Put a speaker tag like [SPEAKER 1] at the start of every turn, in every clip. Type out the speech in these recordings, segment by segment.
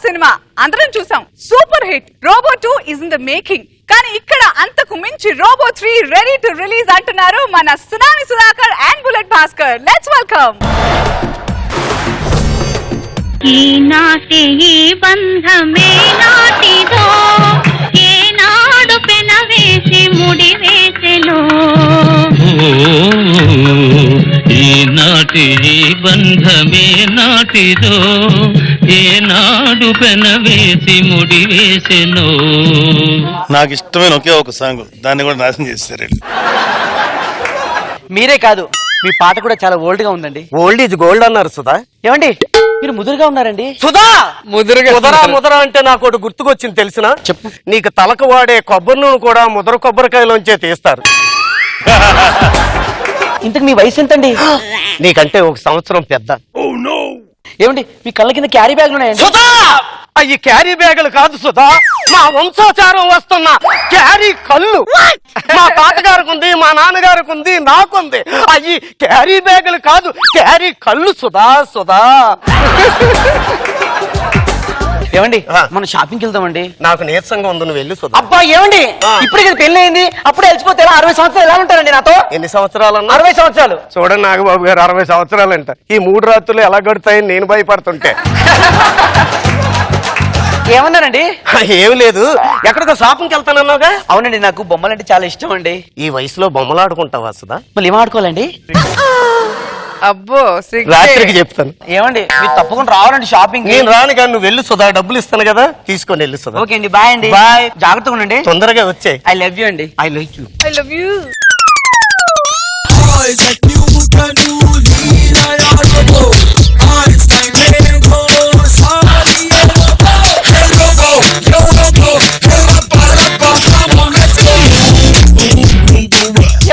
[SPEAKER 1] Cinema అందరం చూసాం, super hit. Robo 2 is in the making. కానీ ఇక్కడ అంతకు మించి రోబో 3 రెడీ టు రిలీజ్ అంటున్నారు మన tsunami Sudhakar and bullet Bhaskar. Let's welcome.
[SPEAKER 2] ఈనాటి ఈ బంధమే నాటిదో, ఏనాడు పెనవేసి ముడి వేసెలో.
[SPEAKER 3] ఈనాటి ఈ బంధమే నాటిదో, ఏనాడు పెనవేసి ముడి వేసెలో.
[SPEAKER 4] నాకు ఇష్టమైన ఒకే ఒక సాంగ్, దాన్ని కూడా నాశనం చేస్తారు.
[SPEAKER 5] మీరే కాదు, మీ పాట కూడా చాలా ఓల్డ్ గా ఉందండి.
[SPEAKER 6] ఓల్డ్ ఈజ్ గోల్డ్ అన్నారు సుధా.
[SPEAKER 5] ఏమండి మీరు ముదురుగా ఉన్నారండి.
[SPEAKER 6] సుధా ముదర అంటే నాకు ఒకటి గుర్తుకొచ్చింది తెలిసిన.
[SPEAKER 5] చెప్పు.
[SPEAKER 6] నీకు తలకు వాడే కొబ్బరి నూనె కూడా ముదర కొబ్బరికాయలోంచే తీస్తారు.
[SPEAKER 5] ఇంతకు మీ వయసు ఎంతండి?
[SPEAKER 6] నీకంటే 1 సంవత్సరం పెద్ద.
[SPEAKER 5] ఏమండి మీ కళ్ళ కింద క్యారీ బ్యాగ్లు ఉన్నాయండి?
[SPEAKER 6] సుధా అయ్యి క్యారీ బ్యాగులు కాదు సుధా, మా వంశోచారం వస్తున్న క్యారీ కళ్ళు. మా తాతగారికి ఉంది, మా నాన్నగారికి ఉంది, నాకుంది. అయ్యి క్యారీ బ్యాగులు కాదు, క్యారీ కళ్ళు సుధా. సుధా
[SPEAKER 5] ఏమండి మనం షాపింగ్కి వెళ్దామండి.
[SPEAKER 6] నాకు నీరసంగా ఉంది, నువ్వు వెళ్ళి సుధా.
[SPEAKER 5] అబ్బా ఏమండి ఇప్పుడే కదా పెళ్లి అయింది, అప్పుడే వెళ్ళిపోతే 60 సంవత్సరాలు ఎలా ఉంటారండి నాతో?
[SPEAKER 6] ఎన్ని సంవత్సరాలు?
[SPEAKER 5] 60 సంవత్సరాలు.
[SPEAKER 6] చూడండి నాగబాబు గారు, 60 సంవత్సరాలు అంట. ఈ 3 రాత్రులు ఎలా గడుతాయని నేను భయపడుతుంటే.
[SPEAKER 5] ఏమన్నారండి?
[SPEAKER 6] ఏమి లేదు, ఎక్కడికో షాపింగ్కి వెళ్తానన్నావుగా.
[SPEAKER 5] అవునండి, నాకు బొమ్మలంటే చాలా ఇష్టం అండి.
[SPEAKER 6] ఈ వయసులో బొమ్మలు ఆడుకుంటావా సుధా?
[SPEAKER 5] మళ్ళీ ఏం ఆడుకోవాలండి?
[SPEAKER 1] అబ్బో
[SPEAKER 6] రాత్రికి చెప్తాను.
[SPEAKER 5] ఏమండి మీరు తప్పకుండా రావాలండి షాపింగ్.
[SPEAKER 6] నేను రాను కానీ నువ్వు వెళ్ళు సుధా, డబ్బులు ఇస్తాను కదా, తీసుకొని వెళ్ళు సుధా.
[SPEAKER 5] ఓకే అండి, బాయ్ అండి.
[SPEAKER 6] బాయ్.
[SPEAKER 5] జాగ్రత్తగా ఉండండి.
[SPEAKER 6] తొందరగా వచ్చాయి.
[SPEAKER 5] ఐ లవ్ యూ అండి.
[SPEAKER 6] I love you.
[SPEAKER 1] I love you.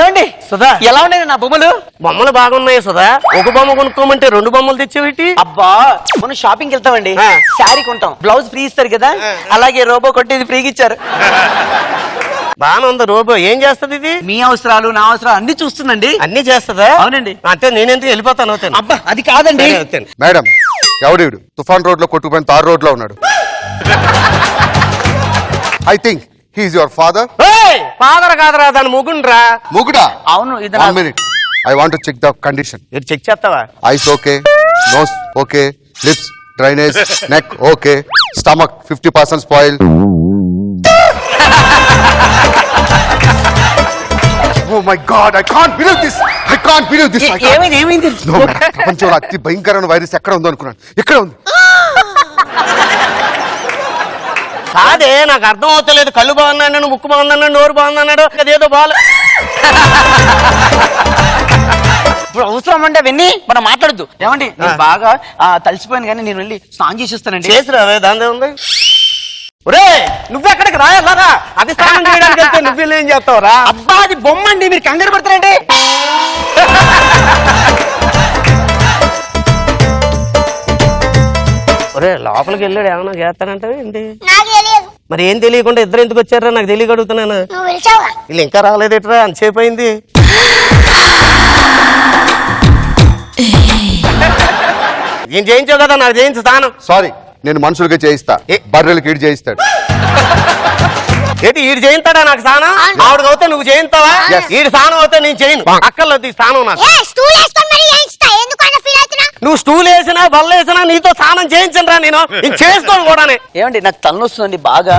[SPEAKER 5] ఏమండి
[SPEAKER 6] సుధా
[SPEAKER 5] ఎలా ఉన్నాయి నా బొమ్మలు?
[SPEAKER 6] బొమ్మలు బాగున్నాయి సుధా. ఒక బొమ్మ కొనుక్కోమంటే 2 బొమ్మలు తెచ్చేవిటి?
[SPEAKER 5] అబ్బా మనం షాపింగ్కి వెళ్తామండి,
[SPEAKER 6] ఆ.
[SPEAKER 5] శారీ కొంటాం, బ్లౌజ్ ఫ్రీ ఇస్తారు కదా, అలాగే రోబో కొట్టేది ఫ్రీగా ఇచ్చారు.
[SPEAKER 6] బాగానే ఉంది. రోబో ఏం చేస్తది ఇది?
[SPEAKER 5] మీ అవసరాలు నా అవసరాలు అన్ని చూస్తుందండి.
[SPEAKER 6] అన్ని చేస్తదా?
[SPEAKER 5] అవునండి.
[SPEAKER 6] అంటే నేనెందుకు వెళ్ళిపోతాను. అవుతాను.
[SPEAKER 5] అబ్బా అది కాదండి.
[SPEAKER 7] మేడం ఎవడు తుఫాన్ రోడ్ లో కొట్టుకుపోయిన తార్ రోడ్ లో ఉన్నాడు. I think he's your father.
[SPEAKER 6] Father కాదరా, దాని ముగుండ్రా.
[SPEAKER 7] ముగుడా?
[SPEAKER 5] అవును ఇది
[SPEAKER 7] 1 minute. I want to check the condition.
[SPEAKER 6] మీరు చెక్ చేస్తావా?
[SPEAKER 7] Eyes okay, nose okay, lips, drainage, neck okay, stomach 50% spoiled. Oh my God! I can't believe this. I can't believe this.
[SPEAKER 5] ఏమైంది?
[SPEAKER 7] No, ప్రపంచంలో అతి భయంకరమైన వైరస్ ఎక్కడ ఉందో అనుకున్నాను. ఎక్కడ ఉంది?
[SPEAKER 6] కాదే, నాకు అర్థం అవుతలేదు. కళ్ళు బాగున్నాడు, ముక్కు బాగున్నాడు, నోరు బాగున్నాడు, అదేదో బాగా.
[SPEAKER 5] ఇప్పుడు అవసరం అంటే అవన్నీ మనం మాట్లాడద్దు. ఏమండి నేను బాగా తలిసిపోయాను కానీ నేను వెళ్ళి స్నానం చేసిస్తానండి.
[SPEAKER 6] చేసిరావే, దాని ఉంది. ఒరే నువ్వెక్కడికి రాయాలరా? అది స్నానం చేయడానికి వెళ్తే నువ్వు ఏం చేస్తావురా?
[SPEAKER 5] అబ్బా అది బొమ్మ అండి, మీరు కంగారు పడతారండి.
[SPEAKER 6] ఒరే లోపలికి వెళ్ళాడు, ఏమన్నా చేస్తానంటే ఏంటి? మరి ఏం తెలియకుండా ఇద్దరు ఎందుకు వచ్చారా? నాకు తెలియక అడుగుతున్నాను. వీళ్ళు ఇంకా రాలేదేట్రా, అంతసేపు అయింది. ఏం చేయించావు కదా, నాకు చేయించు స్నానం.
[SPEAKER 7] సారీ, నేను మనుషులకి చేయిస్తా, బర్రెలకి ఈడు చేయిస్తాడు.
[SPEAKER 6] ఏంటి ఈడు చేయిస్తాడా నాకు స్నానం? ఆవిడకి అవుతే నువ్వు చేయిస్తావా? ఈడు స్నానం అవుతే నేను చేయను. అక్కర్లేదు ఈ స్నానం నాకు. నువ్వు స్టూల్ వేసినా బల్ల వేసినా నీతో స్నానం చేయించను రా నేను చేసుకోను కూడా.
[SPEAKER 5] ఏమండి నాకు తలనొస్తుందండి బాగా.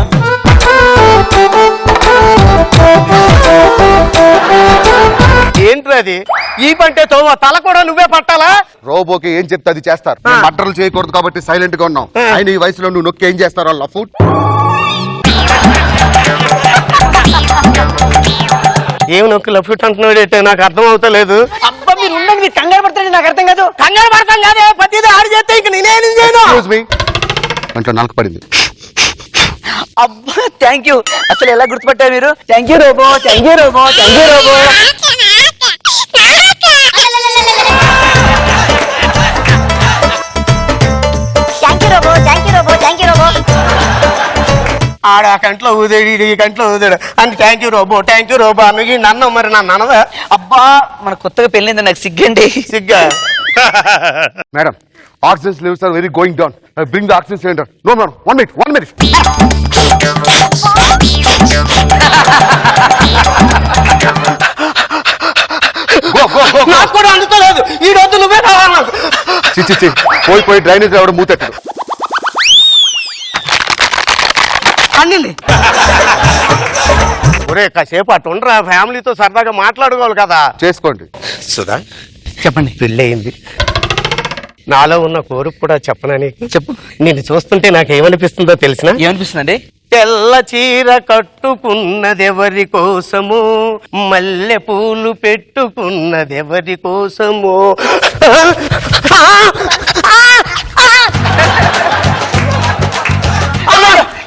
[SPEAKER 6] ఏంట్రా అది? ఈ పంటే తోమ తల కూడా నువ్వే పట్టాలా?
[SPEAKER 7] రోబోకి ఏం చెప్తే అది చేస్తారు. మర్డర్లు చేయకూడదు కాబట్టి సైలెంట్ గా ఉన్నాం. ఆయన ఈ వయసులో నువ్వు నొక్కి ఏం చేస్తారు వాళ్ళ ఫుడ్?
[SPEAKER 6] ఏమి నొక్కి లఫ్ట్ అంటున్నాడు, నాకు అర్థం అవుతలేదు.
[SPEAKER 5] అబ్బా మీరు ఉండండి, మీరు కంగారు పడతారండి, నాకు అర్థం కాదు.
[SPEAKER 6] కంగారు పడతాం కాదే, ప్రతిదీ ఆడి చేస్తే ఇంక నేనేం చేయను.
[SPEAKER 7] అంట్లో నలక పడింది.
[SPEAKER 5] అబ్బా థ్యాంక్ యూ. అసలు ఎలా గుర్తుపట్టారు మీరు? Thank you Robo, thank you Robo, thank you Robo.
[SPEAKER 6] ఆడ ఆ కంట్లో ఊదేడు, ఈ కంట్లో ఊదాడు అని thank you Robo, thank you Robo అని నన్ను. మరి నన్ను అనదా?
[SPEAKER 5] అబ్బా మన కొత్తగా పెళ్ళింది, నాకు సిగ్గండి.
[SPEAKER 6] సిగ్గా?
[SPEAKER 7] Madam oxygen levels are very going down. Bring the oxygen cylinder. No madam, 1 minute, 1 minute. Go, go, go, go.
[SPEAKER 6] నాకు కూడా అందుతలేదు. ఈ రోజు నువ్వే కావాలి నాకు.
[SPEAKER 7] చి పోయి డ్రైనేజ్ ఎవడు మూతెక్కడు.
[SPEAKER 6] అండి ఒరే కాసేపు అటు ఉండరా, ఫ్యామిలీతో సరదాగా మాట్లాడుకోవాలి కదా.
[SPEAKER 7] చేసుకోండి.
[SPEAKER 6] సుధా,
[SPEAKER 5] చెప్పండి.
[SPEAKER 6] పెళ్ళయింది. నాలో ఉన్న కోరిక కూడా చెప్పనని
[SPEAKER 5] చెప్పు.
[SPEAKER 6] నిన్ను చూస్తుంటే నాకు ఏమనిపిస్తుందో తెలిసిన?
[SPEAKER 5] ఏమనిపిస్తుందండి?
[SPEAKER 6] తెల్ల చీర కట్టుకున్నదెవరి కోసము, మల్లె పూలు పెట్టుకున్నదెవరి కోసము.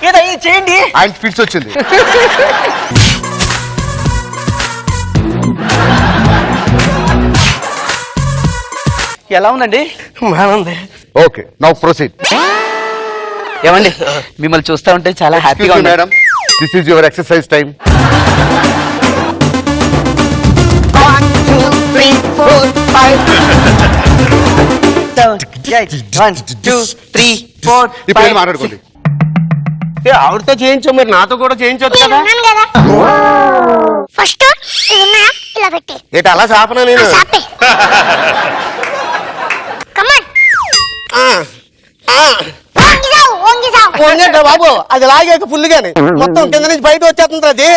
[SPEAKER 5] ఏదో చేయండి.
[SPEAKER 7] ఆయన ఫిట్స్ వచ్చింది.
[SPEAKER 5] ఎలా ఉందండి?
[SPEAKER 6] బాగుంది.
[SPEAKER 7] Okay, now proceed.
[SPEAKER 5] ఏమండి, మిమ్మల్ని చూస్తా ఉంటే చాలా హ్యాపీగా ఉంది.
[SPEAKER 7] Madam, this is your exercise time.
[SPEAKER 5] 1 2 3 4 5 1 2 3 4
[SPEAKER 7] ఇప్పుడు ఏం మాట్లాడుకోండి.
[SPEAKER 6] ఆవిడతో చేయించు, మరి నాతో కూడా చేయించవచ్చు కదా.
[SPEAKER 8] ఫస్ట్ ఇలా పెట్టి
[SPEAKER 6] ఏంటి అలా చాపనా నేను?
[SPEAKER 8] చాపే కమాన్ ఓంగి సావు
[SPEAKER 6] పోంగంట బాబు, అది లాగాక ఫుల్గానే మొత్తం కింద నుంచి బయట వచ్చేస్తుంది అది.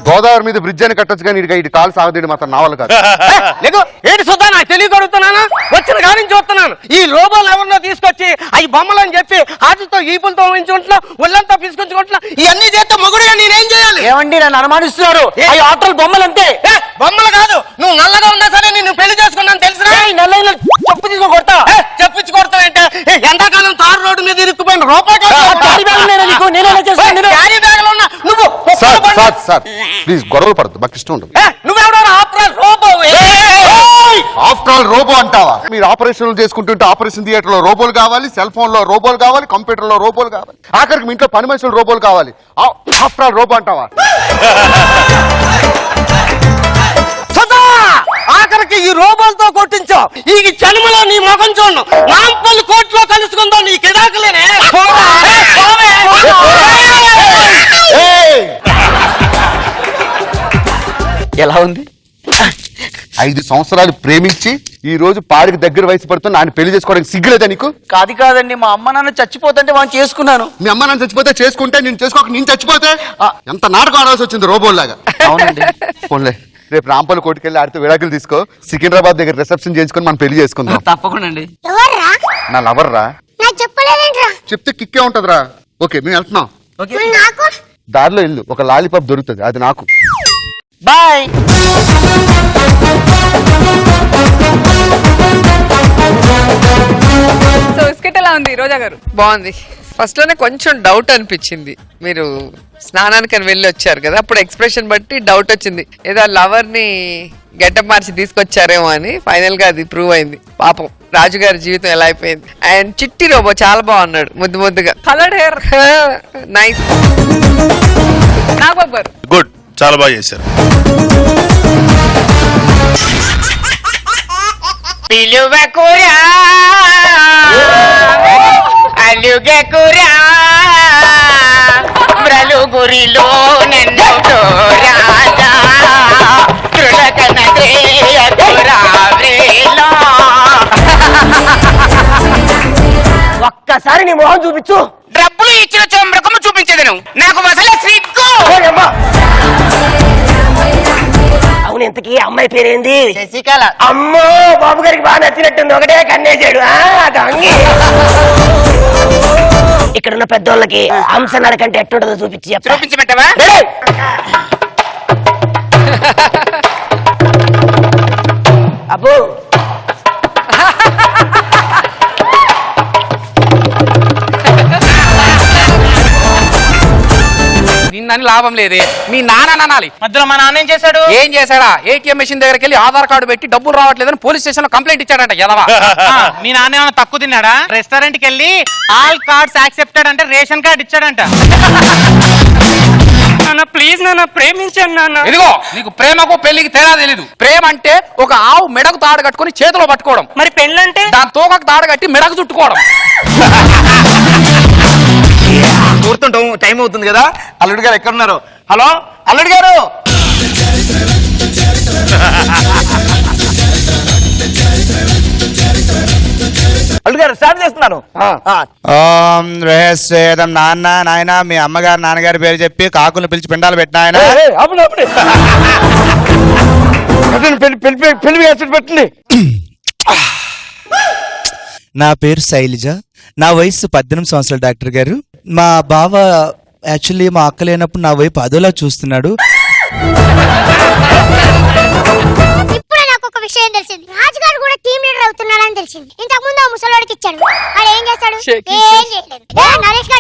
[SPEAKER 7] గోదావరి మీద బ్రిడ్జ్ అని కట్టొచ్చు కానీ ఇటు కాలు సాగదీయడం మాత్రం నా వల్ల కాదు.
[SPEAKER 6] లేకు ఏంటి సుధా, నాకు తెలియగలుగుతున్నానా? వచ్చిన కాడి నుంచి చూస్తున్నాను. ఈ లోబాలు ఎవరినో తీసుకొచ్చి అవి బొమ్మలు అని చెప్పి ఆటలతో ఈపులతో ఉంచుకుంటున్నా, ఒళ్ళంతా తీసుకొచ్చుకుంటున్నా. ఇవన్నీ చేస్తే మొగుడుగా నేనేం చేయాలి?
[SPEAKER 5] ఏమండి, నన్ను అనుమానిస్తున్నారు. అవి ఆటలు బొమ్మలు అంతే.
[SPEAKER 6] బొమ్మలు కాదు, నువ్వు నల్లగా ఉన్నా సరే నేను పెళ్లి చేసుకున్నాను తెలుసు.
[SPEAKER 5] నెల చెప్పు తీసుకో కొడతా.
[SPEAKER 6] చెప్పించి కొడతానంటే ఎండాకాలం తారు రోడ్డు మీద ఇరుక్కుపోయిన రూపాయి నువ్వు
[SPEAKER 7] సార్ ప్లీజ్ గొడవలు పడద్దు, మాకు ఇష్టం ఉండదు.
[SPEAKER 6] నువ్వెవడో
[SPEAKER 7] ఆఫ్టర్ ఆల్ రోబో అంటావా? మీరు ఆపరేషన్లు చేసుకుంటుంటే ఆపరేషన్ థియేటర్ లో రోబోలు కావాలి, సెల్ ఫోన్ లో రోబోలు కావాలి, కంప్యూటర్ లో రోబోలు కావాలి, ఆఖరికి మీ ఇంట్లో పని మనుషులు రోబోలు కావాలి. ఆఫ్టర్ ఆల్ రోబో అంటావా?
[SPEAKER 6] ఆఖరికి ఈ రోబోలతో కొట్టించావు. ఈ జన్మలో నీ ముఖం చూడను. నాంపల్లి కోర్టులో కలుసుకుందాం. నీ కిడాకులేనే.
[SPEAKER 5] ఎలా ఉంది?
[SPEAKER 7] 5 సంవత్సరాలు ప్రేమించి ఈ రోజు పాడికి దగ్గర వయసు పడుతున్నా ఆయన పెళ్లి చేసుకోవడానికి సిగ్గులేదా నీకు?
[SPEAKER 5] కాదండి, మా అమ్మ నాన్న చచ్చిపోతుంటే వాళ్ళు చేసుకున్నాను.
[SPEAKER 7] మీ అమ్మ నాన్న చచ్చిపోతే చేసుకుంటే నేను చేసుకోక నేను చచ్చిపోతే ఎంత నాటకం ఆడాల్సి వచ్చింది రోబోల్లాగా.
[SPEAKER 5] అవునండి.
[SPEAKER 7] ఫోన్లే, రేపు రాంపల్లి కోర్టుకెళ్ళి ఆడితే విడాకులు తీసుకో, సికింద్రాబాద్ దగ్గర రిసెప్షన్ చేయించుకొని మనం పెళ్లి చేసుకుందాం.
[SPEAKER 5] తప్పకుండా అండి.
[SPEAKER 8] ఎవర్రా
[SPEAKER 7] నా లవర్ రా,
[SPEAKER 8] నాకు చెప్పలేదేంట్రా
[SPEAKER 7] చెప్తే కిక్కే ఉంటదిరా. ఓకే, మేము వెళ్తున్నాం.
[SPEAKER 8] మరి నాకు
[SPEAKER 7] దారిలో ఇల్లు ఒక లాలీపాప్ దొరుకుతుంది, అది నాకు.
[SPEAKER 5] బాయ్.
[SPEAKER 1] సో స్కిట్ ఎలా ఉంది రోజా గారు?
[SPEAKER 9] బాగుంది. ఫస్ట్ లోనే కొంచెం డౌట్ అనిపించింది. మీరు స్నానానికి అని వెళ్ళి వచ్చారు కదా, అప్పుడు ఎక్స్ప్రెషన్ బట్టి డౌట్ వచ్చింది, ఏదో లవర్ ని గెటప్ మార్చి తీసుకొచ్చారేమో అని. ఫైనల్ గా అది ప్రూవ్ అయింది. పాపం రాజుగారి జీవితం ఎలా అయిపోయింది. అండ్ చిట్టి రోబో చాలా బాగున్నాడు, ముద్దుగా.
[SPEAKER 1] Coloured hair
[SPEAKER 9] nice.
[SPEAKER 1] నాగబాబు గారు
[SPEAKER 4] గుడ్, చాలా బాగా చేశారు.
[SPEAKER 6] పిలువకురా అలుగకురా బ్రలుగురిలో నన్ను రాజా తృలకన శ్రేయకురా వేలా. ఒక్కసారి నీ మొహం చూపించు. డబ్బులు ఇచ్చిన చంద్రకము చూపించదను, నాకు అసలు సిగ్గు. అవును, ఇంతకీ అమ్మాయి పేరేంది? శశికళ. అమ్మో, బాబు గారికి బాగా నచ్చినట్టుంది. ఒకటే కన్నేసాడు. ఇక్కడున్న పెద్దోళ్ళకి హంస నడకంటే ఎట్టుండదో చూపించమంటావా? అబ్బో,
[SPEAKER 9] నిన్న
[SPEAKER 10] వచ్చిందని లాభం లేదే మీ నాన్న అనాలి.
[SPEAKER 6] మధ్యలో మా నాన్న ఏం చేశాడు?
[SPEAKER 10] ఏం చేశాడా? ఏటీఎం మెషిన్ దగ్గరికి వెళ్ళి ఆధార్ కార్డు పెట్టి డబ్బులు రావట్లేదని పోలీస్ స్టేషన్ లో కంప్లైంట్ ఇచ్చాడంట. ఎదవా.
[SPEAKER 6] మీ నాన్న ఏమైనా తక్కువ తిన్నాడా? రెస్టారెంట్ కి వెళ్ళి ఆల్ కార్డ్స్ యాక్సెప్టెడ్ అంటే రేషన్ కార్డ్ ఇచ్చాడంట. ప్లీజ్ నాన్న ప్రేమించాను నాన్న.
[SPEAKER 10] ఇదిగో నీకు ప్రేమకు పెళ్లికి తేడా తెలీదు. ప్రేమ అంటే ఒక ఆవు మెడకు తాడు కట్టుకుని చేతిలో పట్టుకోవడం.
[SPEAKER 6] మరి పెళ్ళంటే
[SPEAKER 10] దాని తోకకు తాడు కట్టి మెడకు చుట్టుకోవడం.
[SPEAKER 5] కూర్తుంటాం, టైం అవుతుంది కదా. అల్లుడు గారు ఎక్కడున్నారు? హలో అల్లుడు గారు. అల్లుడు గారు స్టార్ట్ చేస్తున్నాను.
[SPEAKER 11] ఓం రహస్యేదం నాన్న నాయన మీ అమ్మగారు నాన్నగారి పేరు చెప్పి కాకులను పిలిచి పిండాలు పెట్టిన ఆయన.
[SPEAKER 6] పెట్టండి.
[SPEAKER 11] నా పేరు శైలజ, నా వయసు 18 సంవత్సరాలు. డాక్టర్ గారు, మా బావ యాక్చువల్లీ మా అక్క లేనప్పుడు నా వైపు అదోలా చూస్తున్నాడు.
[SPEAKER 8] ఇప్పుడే నాకు ఒక విషయం తెలిసింది. రాజుగారు కూడా టీమ్ లీడర్ అవుతున్నాడని తెలిసింది. ఇంతకు ముందు ఆ ముసలోడికి ఇచ్చాడు. వాడు ఏం చేస్తాడు? ఏం చేయలేదు. నరేష్